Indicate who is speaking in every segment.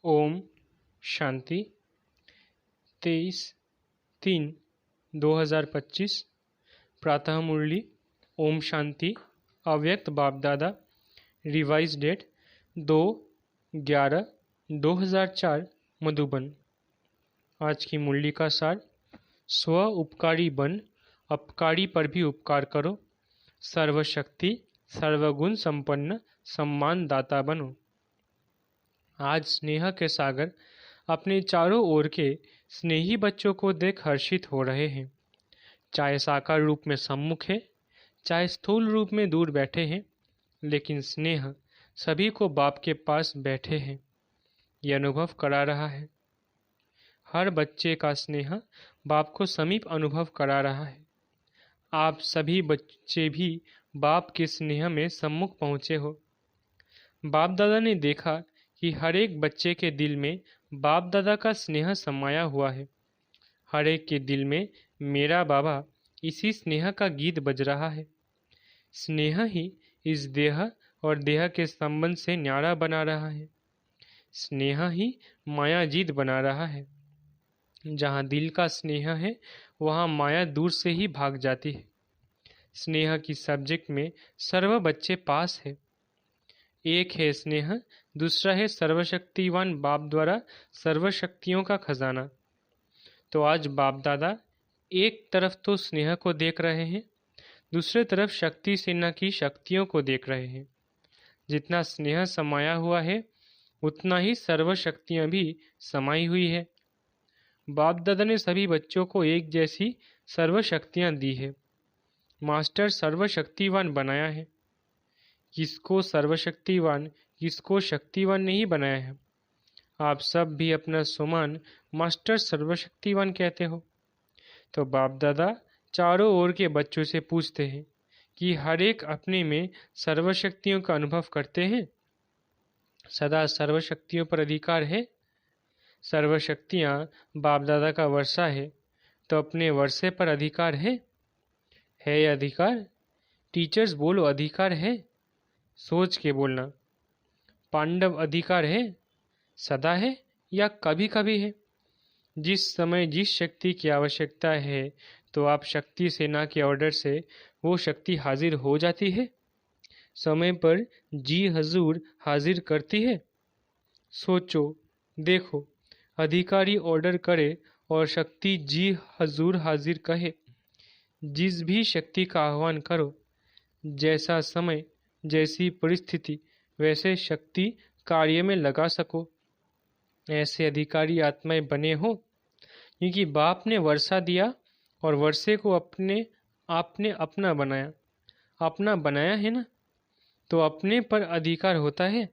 Speaker 1: ओम शांति 23/3/2025 प्रातः मुरली। ओम शांति। अव्यक्त बाप दादा। Revise date 2/11/2004 Madhuban. आज की मुरली का सार। स्व उपकारी बन, अपकारी पर भी उपकार करो। सर्वशक्ति सर्वगुण संपन्न सम्मान दाता बनो। आज स्नेह के सागर अपने चारों ओर के स्नेही बच्चों को देख हर्षित हो रहे हैं। चाहे साकार रूप में सम्मुख है, चाहे स्थूल रूप में दूर बैठे हैं, लेकिन स्नेह सभी को बाप के पास बैठे हैं ये अनुभव करा रहा है। हर बच्चे का स्नेह बाप को समीप अनुभव करा रहा है। आप सभी बच्चे भी बाप के स्नेह में सम्मुख पहुँचे हो। बाप दादा ने देखा कि हर एक बच्चे के दिल में बाप दादा का स्नेह समाया हुआ है। हर एक के दिल में मेरा बाबा इसी स्नेह का गीत बज रहा है। स्नेह ही इस देह और देह के संबंध से न्यारा बना रहा है। स्नेह ही माया जीत बना रहा है। जहाँ दिल का स्नेह है वहाँ माया दूर से ही भाग जाती है। स्नेह की सब्जेक्ट में सर्व बच्चे पास है। एक है स्नेह, दूसरा है सर्वशक्तिवान बाप द्वारा सर्वशक्तियों का खजाना। तो आज बाप दादा एक तरफ तो स्नेह को देख रहे हैं, दूसरे तरफ शक्ति सेना की शक्तियों को देख रहे हैं। जितना स्नेह समाया हुआ है उतना ही सर्वशक्तियाँ भी समाई हुई है। बाप दादा ने सभी बच्चों को एक जैसी सर्वशक्तियाँ दी है। मास्टर सर्वशक्तिवान बनाया है। किसको सर्वशक्तिवान, किसको शक्तिवान नहीं बनाया है। आप सब भी अपना सुमान मास्टर सर्वशक्तिवान कहते हो। तो बाप दादा चारों ओर के बच्चों से पूछते हैं कि हर एक अपने में सर्वशक्तियों का अनुभव करते हैं। सदा सर्वशक्तियों पर अधिकार है। सर्वशक्तियाँ बाप दादा का वर्षा है, तो अपने वर्षे पर अधिकार है यह अधिकार? टीचर्स बोलो अधिकार है। सोच के बोलना। पांडव अधिकार है, सदा है या कभी कभी है? जिस समय जिस शक्ति की आवश्यकता है तो आप शक्ति सेना के ऑर्डर से वो शक्ति हाजिर हो जाती है। समय पर जी हजूर हाजिर करती है। सोचो, देखो, अधिकारी ऑर्डर करे और शक्ति जी हजूर हाजिर कहे। जिस भी शक्ति का आह्वान करो, जैसा समय जैसी परिस्थिति वैसे शक्ति कार्य में लगा सको, ऐसे अधिकारी आत्माएं बने हो। क्योंकि बाप ने वर्षा दिया और वर्षे को आपने अपना बनाया। अपना बनाया है ना, तो अपने पर अधिकार होता है।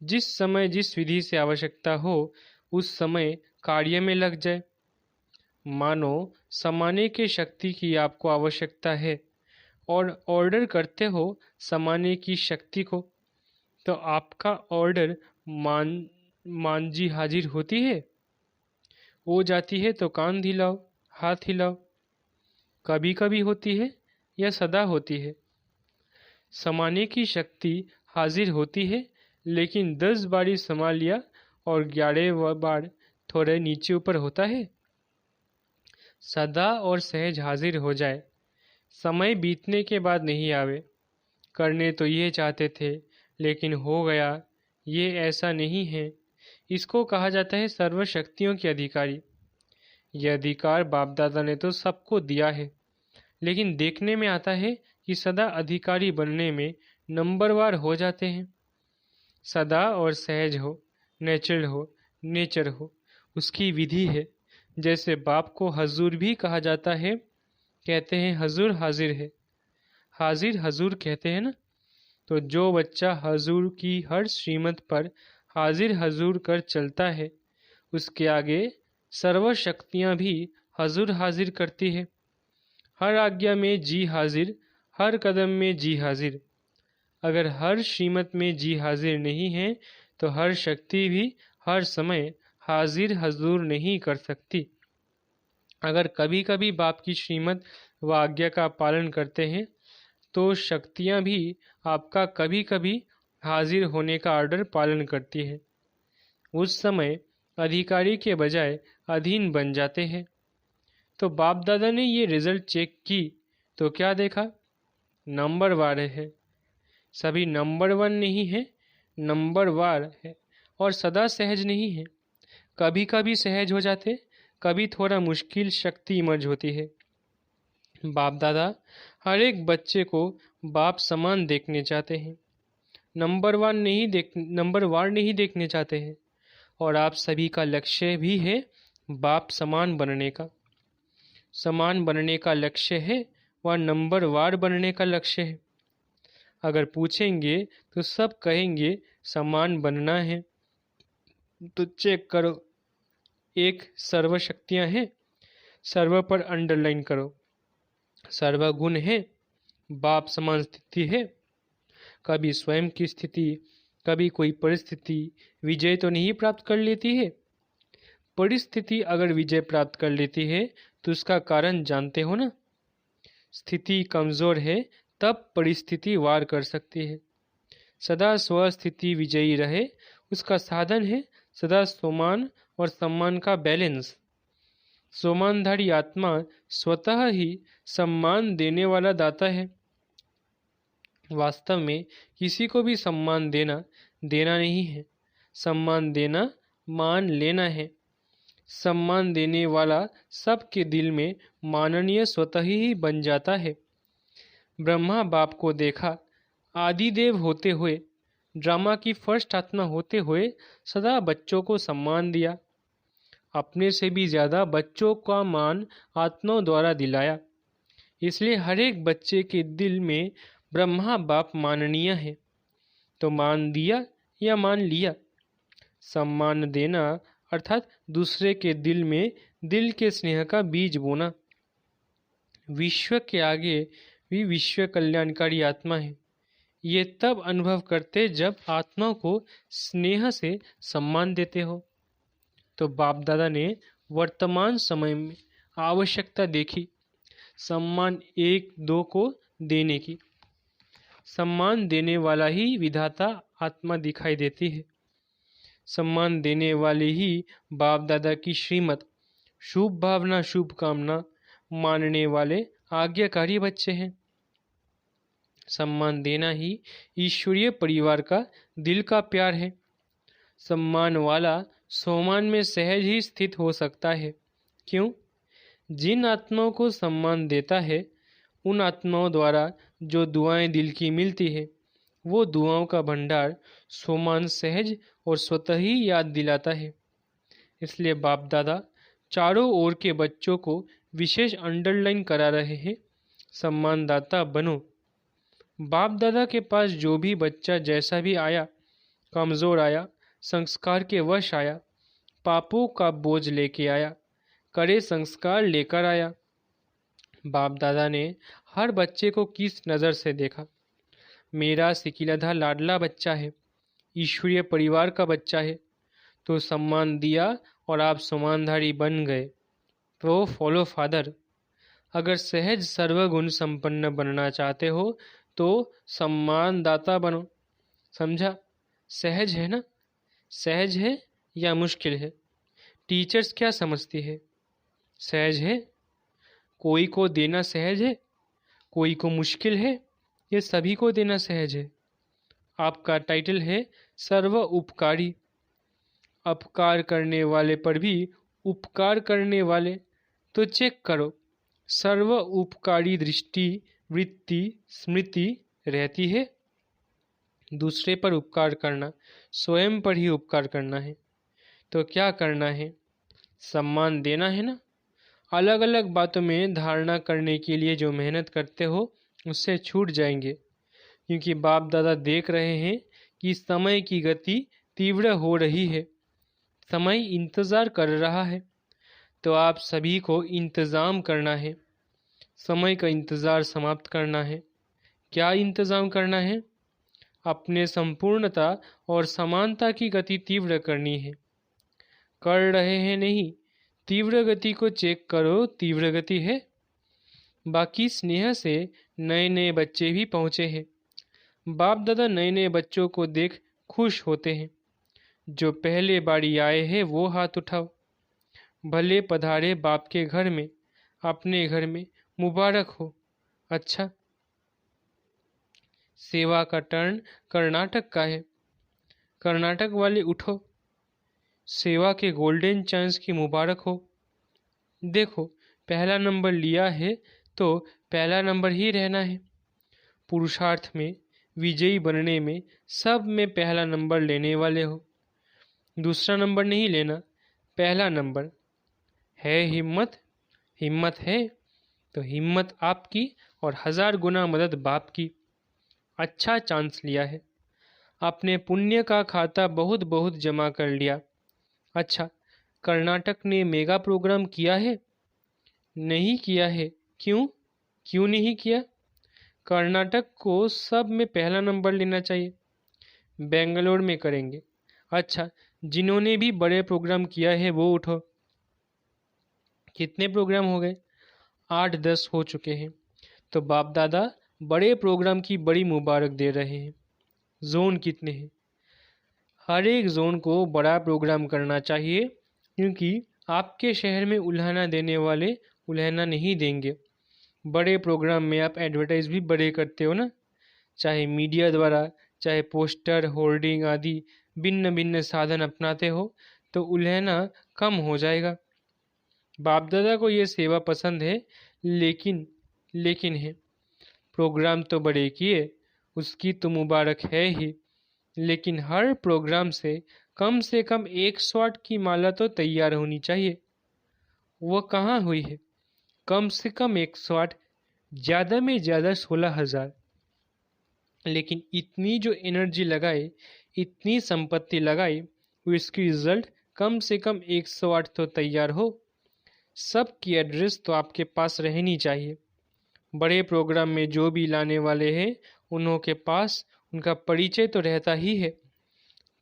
Speaker 1: जिस समय जिस विधि से आवश्यकता हो उस समय कार्य में लग जाए। मानो समाने के शक्ति की आपको आवश्यकता है और ऑर्डर करते हो समाने की शक्ति को, तो आपका ऑर्डर मांझी हाजिर होती है। हो जाती है तो कान हिलाओ, हाथ हिलाओ। कभी कभी होती है या सदा होती है। समाने की शक्ति हाजिर होती है, लेकिन 10 बारी समा लिया और 11 बार थोड़े नीचे ऊपर होता है। सदा और सहज हाजिर हो जाए, समय बीतने के बाद नहीं आवे। करने तो ये चाहते थे लेकिन हो गया, ये ऐसा नहीं है। इसको कहा जाता है सर्वशक्तियों के अधिकारी। यह अधिकार बाप दादा ने तो सबको दिया है, लेकिन देखने में आता है कि सदा अधिकारी बनने में नंबरवार हो जाते हैं। सदा और सहज हो, नेचर हो, उसकी विधि है। जैसे बाप को हजूर भी कहा जाता है, कहते हैं हजूर हाजिर है। हाजिर हजूर कहते हैं ना। तो जो बच्चा हजूर की हर श्रीमत पर हाजिर हजूर कर चलता है, उसके आगे सर्व शक्तियाँ भी हजूर हाजिर करती है। हर आज्ञा में जी हाजिर, हर कदम में जी हाजिर। अगर हर श्रीमत में जी हाजिर नहीं है तो हर शक्ति भी हर समय हाजिर हजूर नहीं कर सकती। अगर कभी कभी बाप की श्रीमत व आज्ञा का पालन करते हैं तो शक्तियाँ भी आपका कभी कभी हाजिर होने का ऑर्डर पालन करती है। उस समय अधिकारी के बजाय अधीन बन जाते हैं। तो बाप दादा ने ये रिजल्ट चेक की तो क्या देखा? नंबरवार है, सभी नंबर वन नहीं है, नंबरवार है और सदा सहज नहीं है। कभी कभी सहज हो जाते, कभी थोड़ा मुश्किल शक्ति इमर्ज होती है। बाप दादा हर एक बच्चे को बाप समान देखने चाहते हैं, नंबरवार नहीं देखने चाहते हैं। और आप सभी का लक्ष्य भी है बाप समान बनने का। समान बनने का लक्ष्य है व नंबरवार बनने का लक्ष्य है। अगर पूछेंगे तो सब कहेंगे समान बनना है। तो चेक करो, एक सर्वशक्तियाँ हैं, सर्व पर अंडरलाइन करो। सर्वगुण है, बाप समान स्थिति है। कभी स्वयं की स्थिति, कभी कोई परिस्थिति विजय तो नहीं प्राप्त कर लेती है। परिस्थिति अगर विजय प्राप्त कर लेती है तो उसका कारण जानते हो ना? स्थिति कमजोर है तब परिस्थिति वार कर सकती है। सदा स्वस्थिति विजयी रहे उसका साधन है सदा सोमान और सम्मान का बैलेंस। सोमानधारी आत्मा स्वतः ही सम्मान देने वाला दाता है। वास्तव में किसी को भी सम्मान देना नहीं है, सम्मान देना मान लेना है। सम्मान देने वाला सबके दिल में माननीय स्वतः ही बन जाता है। ब्रह्मा बाप को देखा, आदिदेव होते हुए, ड्रामा की फर्स्ट आत्मा होते हुए सदा बच्चों को सम्मान दिया। अपने से भी ज़्यादा बच्चों का मान आत्माओं द्वारा दिलाया। इसलिए हर एक बच्चे के दिल में ब्रह्मा बाप माननीय है। तो मान दिया या मान लिया? सम्मान देना अर्थात दूसरे के दिल में दिल के स्नेह का बीज बोना। विश्व के आगे भी विश्व कल्याणकारी आत्मा है। ये तब अनुभव करते जब आत्मा को स्नेह से सम्मान देते हो। तो बाप दादा ने वर्तमान समय में आवश्यकता देखी सम्मान एक दो को देने की। सम्मान देने वाला ही विधाता आत्मा दिखाई देती है। सम्मान देने वाले ही बाप दादा की श्रीमत, शुभ भावना शुभ कामना मानने वाले आज्ञाकारी बच्चे हैं। सम्मान देना ही ईश्वरीय परिवार का दिल का प्यार है। सम्मान वाला सोमान में सहज ही स्थित हो सकता है। क्यों? जिन आत्माओं को सम्मान देता है उन आत्माओं द्वारा जो दुआएं दिल की मिलती है वो दुआओं का भंडार सोमान सहज और स्वतः ही याद दिलाता है। इसलिए बाप दादा चारों ओर के बच्चों को विशेष अंडरलाइन करा रहे हैं, सम्मानदाता बनो। बाप दादा के पास जो भी बच्चा जैसा भी आया, कमज़ोर आया, संस्कार के वश आया, पापों का बोझ लेके आया, करे संस्कार लेकर आया, बाप दादा ने हर बच्चे को किस नज़र से देखा? मेरा सिकिलधा लाडला बच्चा है, ईश्वरीय परिवार का बच्चा है, तो सम्मान दिया और आप सम्मानधारी बन गए। तो फॉलो फादर। अगर सहज सर्वगुण संपन्न बनना चाहते हो तो सम्मानदाता बनो। समझा? सहज है ना? सहज है या मुश्किल है? टीचर्स क्या समझती है? सहज है? कोई को देना सहज है, कोई को मुश्किल है, ये सभी को देना सहज है। आपका टाइटल है सर्व उपकारी। अपकार करने वाले पर भी उपकार करने वाले। तो चेक करो, सर्व उपकारी दृष्टि वृत्ति स्मृति रहती है। दूसरे पर उपकार करना स्वयं पर ही उपकार करना है। तो क्या करना है? सम्मान देना है ना। अलग अलग बातों में धारणा करने के लिए जो मेहनत करते हो उससे छूट जाएंगे, क्योंकि बाप दादा देख रहे हैं कि समय की गति तीव्र हो रही है, समय इंतज़ार कर रहा है। तो आप सभी को इंतज़ाम करना है, समय का इंतज़ार समाप्त करना है। क्या इंतज़ाम करना है? अपने संपूर्णता और समानता की गति तीव्र करनी है। कर रहे हैं नहीं, तीव्र गति को चेक करो, तीव्र गति है। बाकी स्नेह से नए नए बच्चे भी पहुँचे हैं। बाप दादा नए नए बच्चों को देख खुश होते हैं। जो पहले बारी आए हैं वो हाथ उठाओ। भले पधारे बाप के घर में, अपने घर में मुबारक हो। अच्छा, सेवा का टर्न कर्नाटक का है। कर्नाटक वाले उठो, सेवा के गोल्डन चांस की मुबारक हो। देखो, पहला नंबर लिया है तो पहला नंबर ही रहना है। पुरुषार्थ में, विजयी बनने में सब में पहला नंबर लेने वाले हो। दूसरा नंबर नहीं लेना, पहला नंबर। है हिम्मत? हिम्मत है तो हिम्मत आपकी और 1000 गुना मदद बाप की। अच्छा चांस लिया है, आपने पुण्य का खाता बहुत बहुत जमा कर लिया। अच्छा, कर्नाटक ने मेगा प्रोग्राम किया है? नहीं किया है। क्यों? क्यों नहीं किया? कर्नाटक को सब में पहला नंबर लेना चाहिए। बेंगलोर में करेंगे। अच्छा, जिन्होंने भी बड़े प्रोग्राम किया है वो उठो। कितने प्रोग्राम हो गए? 8-10 हो चुके हैं। तो बाप दादा बड़े प्रोग्राम की बड़ी मुबारक दे रहे हैं। जोन कितने हैं? हर एक जोन को बड़ा प्रोग्राम करना चाहिए, क्योंकि आपके शहर में उल्हाना देने वाले उल्हाना नहीं देंगे। बड़े प्रोग्राम में आप एडवर्टाइज भी बड़े करते हो ना, चाहे मीडिया द्वारा, चाहे पोस्टर, होर्डिंग आदि भिन्न भिन्न साधन अपनाते हो, तो उल्हाना कम हो जाएगा। बाप दादा को ये सेवा पसंद है, लेकिन है, प्रोग्राम तो बड़े किए, उसकी तो मुबारक है ही, लेकिन हर प्रोग्राम से कम 108 की माला तो तैयार होनी चाहिए। वो कहाँ हुई है? कम से कम 108, ज़्यादा में ज़्यादा 16,000। लेकिन इतनी जो एनर्जी लगाई, इतनी संपत्ति लगाई, उसकी रिजल्ट कम से कम 108 तो तैयार हो। सबकी एड्रेस तो आपके पास रहनी चाहिए। बड़े प्रोग्राम में जो भी लाने वाले हैं, उन्हों के पास उनका परिचय तो रहता ही है,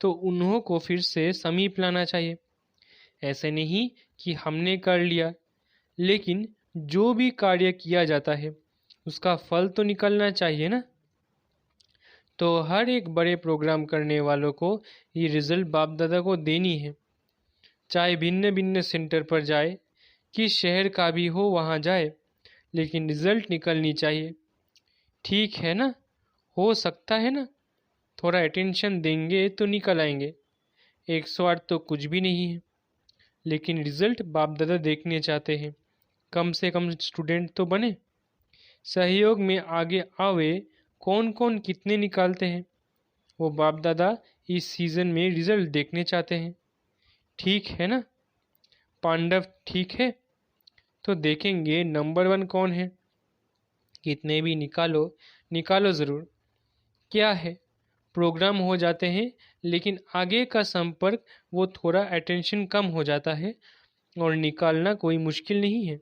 Speaker 1: तो उन्हों को फिर से समीप लाना चाहिए। ऐसे नहीं कि हमने कर लिया, लेकिन जो भी कार्य किया जाता है उसका फल तो निकलना चाहिए ना। तो हर एक बड़े प्रोग्राम करने वालों को ये रिजल्ट बाप दादा को देनी है। चाहे भिन्न भिन्न सेंटर पर जाए, किस शहर का भी हो वहाँ जाए, लेकिन रिजल्ट निकलनी चाहिए। ठीक है ना? हो सकता है ना? थोड़ा अटेंशन देंगे तो निकल आएंगे। 108 तो कुछ भी नहीं है, लेकिन रिजल्ट बाप दादा देखने चाहते हैं। कम से कम स्टूडेंट तो बने। सहयोग में आगे आवे, कौन कौन कितने निकालते हैं, वो बाप दादा इस सीज़न में रिजल्ट देखने चाहते हैं। ठीक है ना? पांडव ठीक है? तो देखेंगे नंबर 1 कौन है। कितने भी निकालो, निकालो ज़रूर। क्या है, प्रोग्राम हो जाते हैं, लेकिन आगे का संपर्क वो थोड़ा अटेंशन कम हो जाता है, और निकालना कोई मुश्किल नहीं है।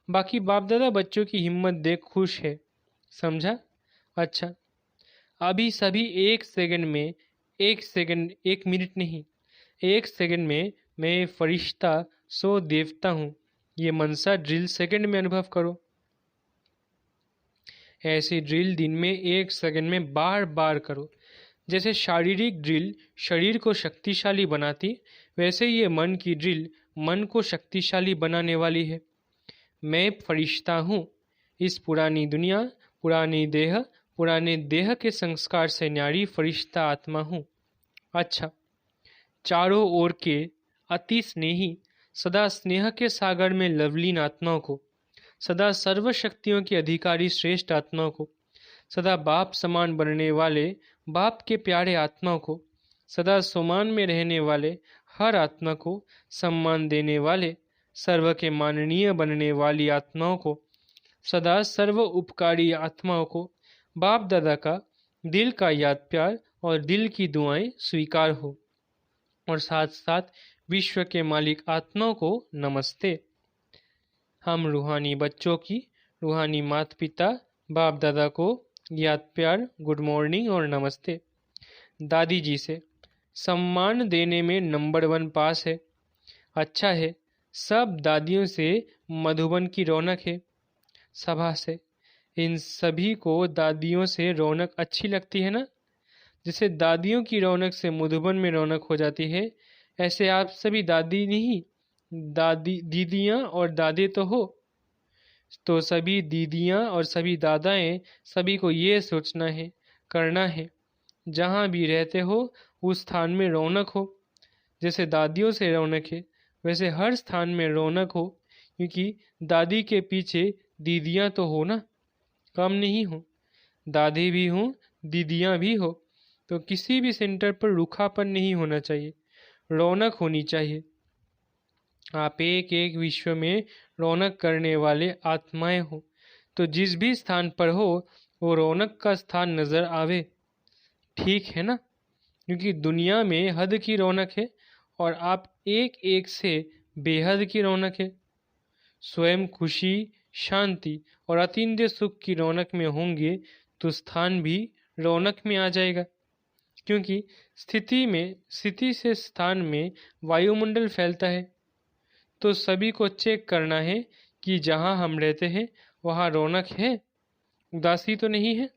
Speaker 1: बाकी बाप दादा बच्चों की हिम्मत देख खुश है। समझा? अच्छा, अभी सभी 1 सेकंड में, 1 सेकंड 1 मिनट नहीं, 1 सेकंड में मैं फरिश्ता सो देवता हूँ, ये मनसा ड्रिल सेकंड में अनुभव करो। ऐसी ड्रिल दिन में 1 सेकंड में बार बार करो। जैसे शारीरिक ड्रिल शरीर को शक्तिशाली बनाती, वैसे ये मन की ड्रिल मन को शक्तिशाली बनाने वाली है। मैं फरिश्ता हूँ, इस पुरानी दुनिया, पुराने देह के संस्कार से न्यारी फरिश्ता आत्मा हूँ। अच्छा, चारों ओर के अति स्नेही, सदा स्नेह के सागर में लवलीन आत्माओं को, सदा सर्व शक्तियों की अधिकारी श्रेष्ठ आत्माओं को, सदा बाप समान बनने वाले बाप के प्यारे आत्माओं को, सदा समान में रहने वाले हर आत्मा को सम्मान देने वाले सर्व के माननीय बनने वाली आत्माओं को, सदा सर्व उपकारी आत्माओं को बाप दादा का दिल का याद प्यार और दिल की दुआएं स्वीकार हो। और साथ साथ विश्व के मालिक आत्माओं को नमस्ते। हम रूहानी बच्चों की, रूहानी माता पिता बाप दादा को याद प्यार, गुड मॉर्निंग और नमस्ते। दादी जी से सम्मान देने में नंबर 1 पास है। अच्छा है, सब दादियों से मधुबन की रौनक है। सभा से इन सभी को दादियों से रौनक अच्छी लगती है ना? जैसे दादियों की रौनक से मधुबन में रौनक हो जाती है, ऐसे आप सभी दादी नहीं, दीदियाँ और दादे तो हो। तो सभी दीदियाँ और सभी दादाएँ, सभी को ये सोचना है, करना है, जहाँ भी रहते हो उस स्थान में रौनक हो। जैसे दादियों से रौनक है, वैसे हर स्थान में रौनक हो, क्योंकि दादी के पीछे दीदियाँ तो हो ना, कम नहीं हो। दादी भी हो, दीदियाँ भी हो, तो किसी भी सेंटर पर रूखापन नहीं होना चाहिए, रौनक होनी चाहिए। आप एक एक विश्व में रौनक करने वाले आत्माएं हो, तो जिस भी स्थान पर हो वो रौनक का स्थान नजर आवे। ठीक है ना? क्योंकि दुनिया में हद की रौनक है और आप एक एक से बेहद की रौनक है। स्वयं खुशी, शांति और अतीन्द्रिय सुख की रौनक में होंगे तो स्थान भी रौनक में आ जाएगा। क्योंकि स्थिति से स्थान में वायुमंडल फैलता है। तो सभी को चेक करना है कि जहाँ हम रहते हैं वहाँ रौनक है, उदासी तो नहीं है,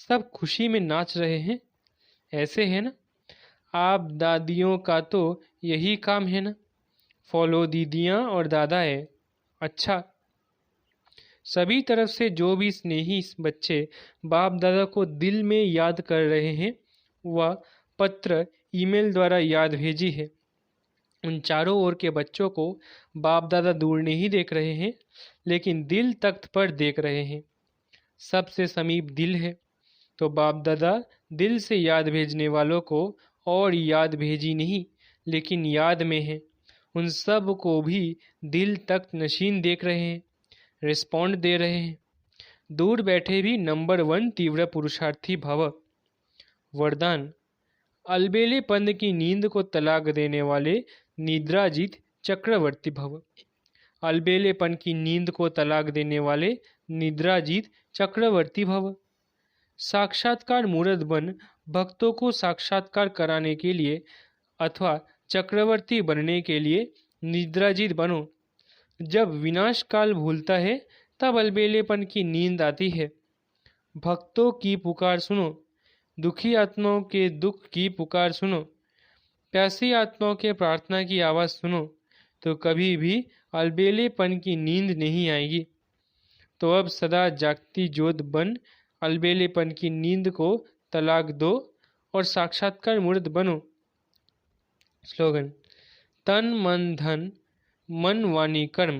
Speaker 1: सब खुशी में नाच रहे हैं। ऐसे है ना? आप दादियों का तो यही काम है ना, फॉलो दीदियाँ और दादा है। अच्छा, सभी तरफ से जो भी स्नेही बच्चे बाप दादा को दिल में याद कर रहे हैं, वह पत्र ईमेल द्वारा याद भेजी है। उन चारों ओर के बच्चों को बाप दादा दूर नहीं देख रहे हैं, लेकिन दिल तख्त पर देख रहे हैं। सबसे समीप दिल है, तो बाप दादा दिल से याद भेजने वालों को और याद भेजी नहीं, लेकिन याद में है। उन सब को भी दिल तक नशीन देख रहे हैं, रिस्पॉन्ड दे रहे हैं। दूर बैठे भी नंबर 1 तीव्र पुरुषार्थी भव। वरदान: अलबेलेपन की नींद को तलाक देने वाले निद्राजीत चक्रवर्ती भव। अलबेलेपन की नींद को तलाक देने वाले निद्राजीत चक्रवर्ती भव। साक्षात्कार मूर्त बन भक्तों को साक्षात्कार कराने के लिए अथवा चक्रवर्ती बनने के लिए निद्राजीत बनो। जब विनाश काल भूलता है तब अलबेलेपन की नींद आती है। भक्तों की पुकार सुनो, दुखी आत्माओं के दुख की पुकार सुनो, प्यासी आत्माओं के प्रार्थना की आवाज़ सुनो, तो कभी भी अलबेलेपन की नींद नहीं आएगी। तो अब सदा जागती ज्योत बन अलबेलेपन की नींद को तलाक दो और साक्षात्कार मूर्त बनो। स्लोगन: तन मन धन, मन वाणी कर्म,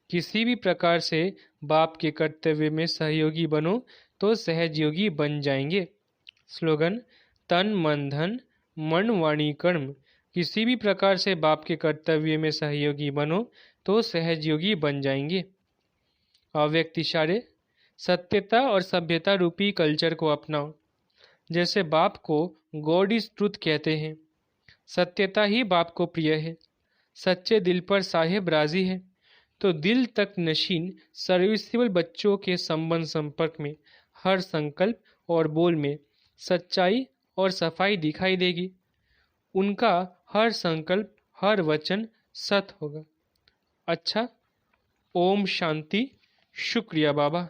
Speaker 1: किसी भी प्रकार से बाप के कर्तव्य में सहयोगी बनो तो सहजयोगी बन जाएंगे। स्लोगन: तन मन धन, मन वाणी कर्म, किसी भी प्रकार से बाप के कर्तव्य में सहयोगी बनो तो सहजयोगी बन जाएंगे। अव्यक्त इशारे: सत्यता और सभ्यता रूपी कल्चर को अपनाओ। जैसे बाप को गॉड इज ट्रूथ कहते हैं, सत्यता ही बाप को प्रिय है। सच्चे दिल पर साहेब राजी है। तो दिल तक नशीन सर्विसेबल बच्चों के संबंध संपर्क में हर संकल्प और बोल में सच्चाई और सफाई दिखाई देगी। उनका हर संकल्प, हर वचन सत होगा। अच्छा, ओम शांति। शुक्रिया बाबा।